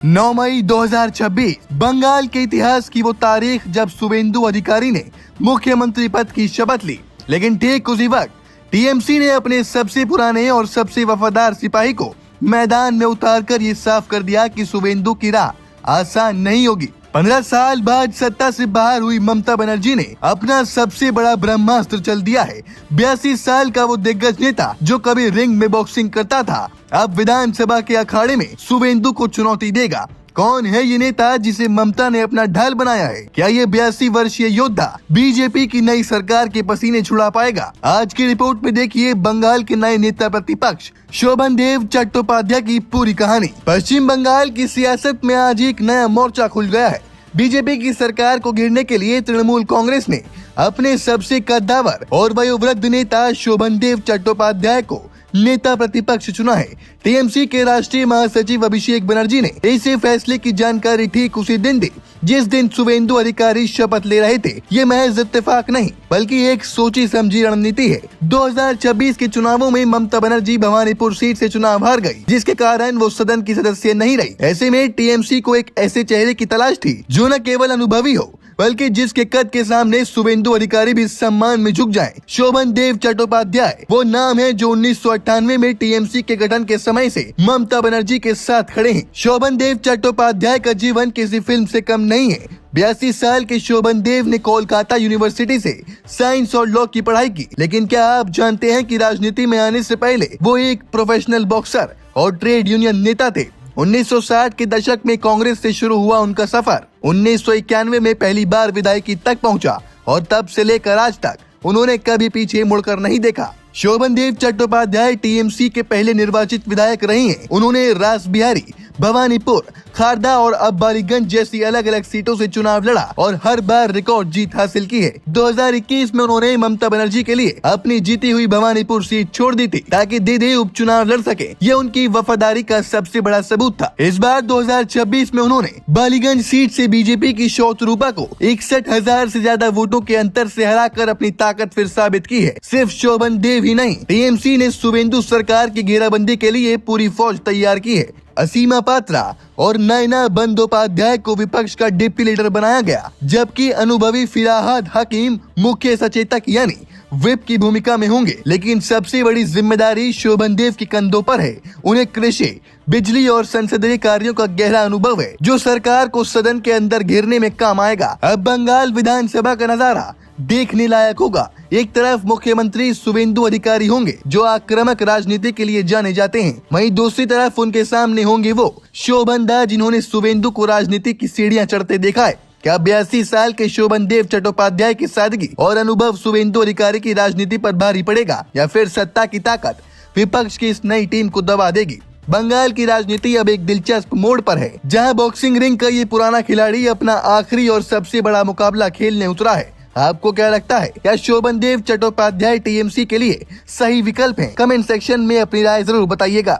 9 मई 2026 बंगाल के इतिहास की वो तारीख जब शुभेंदु अधिकारी ने मुख्यमंत्री पद की शपथ ली। लेकिन ठीक उसी वक्त टीएमसी ने अपने सबसे पुराने और सबसे वफादार सिपाही को मैदान में उतारकर ये साफ कर दिया कि शुभेंदु की राह आसान नहीं होगी। 15 साल बाद सत्ता से बाहर हुई ममता बनर्जी ने अपना सबसे बड़ा ब्रह्मास्त्र चल दिया है। 82 साल का वो दिग्गज नेता जो कभी रिंग में बॉक्सिंग करता था, अब विधानसभा के अखाड़े में शुभेंदु को चुनौती देगा। कौन है ये नेता जिसे ममता ने अपना ढाल बनाया है? क्या ये 82 वर्षीय योद्धा बीजेपी की नई सरकार के पसीने छुड़ा पाएगा? आज की रिपोर्ट में देखिए बंगाल के नए नेता प्रतिपक्ष शोभन देव चट्टोपाध्याय की पूरी कहानी। पश्चिम बंगाल की सियासत में आज एक नया मोर्चा खुल गया है। बीजेपी की सरकार को गिरने के लिए तृणमूल कांग्रेस ने अपने सबसे कद्दावर और वयोवृद्ध नेता शोभन देव चट्टोपाध्याय को नेता प्रतिपक्ष चुना है। टीएमसी के राष्ट्रीय महासचिव अभिषेक बनर्जी ने इसे फैसले की जानकारी ठीक उसी दिन दी जिस दिन शुभेंदु अधिकारी शपथ ले रहे थे। ये महज इत्तेफाक नहीं बल्कि एक सोची समझी रणनीति है। 2026 के चुनावों में ममता बनर्जी भवानीपुर सीट से चुनाव हार गई, जिसके कारण वो सदन की सदस्य नहीं रही। ऐसे में टीएमसी को एक ऐसे चेहरे की तलाश थी जो न केवल अनुभवी हो बल्कि जिसके कद के सामने शुभेंदु अधिकारी भी सम्मान में झुक जाएं। शोभन देव चट्टोपाध्याय वो नाम है जो 1998 में टीएमसी के गठन के समय से ममता बनर्जी के साथ खड़े हैं। शोभन देव चट्टोपाध्याय का जीवन किसी फिल्म से कम नहीं है। 82 साल के शोभन देव ने कोलकाता यूनिवर्सिटी से साइंस और लॉ की पढ़ाई की। लेकिन क्या आप जानते हैं कि राजनीति में आने से पहले वो एक प्रोफेशनल बॉक्सर और ट्रेड यूनियन नेता थे। 1960 के दशक में कांग्रेस से शुरू हुआ उनका सफर 1991 में पहली बार विधायकी तक पहुंचा और तब से लेकर आज तक उन्होंने कभी पीछे मुड़कर नहीं देखा। शोभन देव चट्टोपाध्याय टीएमसी के पहले निर्वाचित विधायक रही हैं। उन्होंने रास बिहारी, भवानीपुर, खारदा और अब बालीगंज जैसी अलग अलग सीटों से चुनाव लड़ा और हर बार रिकॉर्ड जीत हासिल की है। 2021 में उन्होंने ममता बनर्जी के लिए अपनी जीती हुई भवानीपुर सीट छोड़ दी थी ताकि दीदी उपचुनाव लड़ सके। ये उनकी वफादारी का सबसे बड़ा सबूत था। इस बार 2026 में उन्होंने बालीगंज सीट से बीजेपी की शौत रूपा को 61,000 से ज्यादा वोटों के अंतर से हराकर अपनी ताकत फिर साबित की है। सिर्फ शोभन देव ही नहीं, टीएमसी ने शुभेंदु सरकार की घेराबंदी के लिए पूरी फौज तैयार की है। असीमा पात्रा और नयना बंदोपाध्याय को विपक्ष का डिप्टी लीडर बनाया गया, जबकि अनुभवी फिराहाद हकीम मुख्य सचेतक यानी विप की भूमिका में होंगे। लेकिन सबसे बड़ी जिम्मेदारी शोभन देव के कंधों पर है। उन्हें कृषि, बिजली और संसदीय कार्यों का गहरा अनुभव है जो सरकार को सदन के अंदर घेरने में काम आएगा। अब बंगाल विधानसभा का नजारा देखने लायक होगा। एक तरफ मुख्यमंत्री शुभेंदु अधिकारी होंगे जो आक्रामक राजनीति के लिए जाने जाते हैं, वहीं दूसरी तरफ उनके सामने होंगे वो शोभन दा जिन्होंने शुभेंदु को राजनीति की सीढ़ियां चढ़ते देखा है। क्या 82 साल के शोभन देव चट्टोपाध्याय की सादगी और अनुभव शुभेंदु अधिकारी की राजनीति पर भारी पड़ेगा या फिर सत्ता की ताकत विपक्ष की इस नई टीम को दबा देगी? बंगाल की राजनीति अब एक दिलचस्प मोड़ पर है, जहां बॉक्सिंग रिंग का ये पुराना खिलाड़ी अपना आखिरी और सबसे बड़ा मुकाबला खेलने उतरा है। आपको क्या लगता है, क्या शोभन देव चट्टोपाध्याय टीएमसी के लिए सही विकल्प है? कमेंट सेक्शन में अपनी राय जरूर बताइएगा।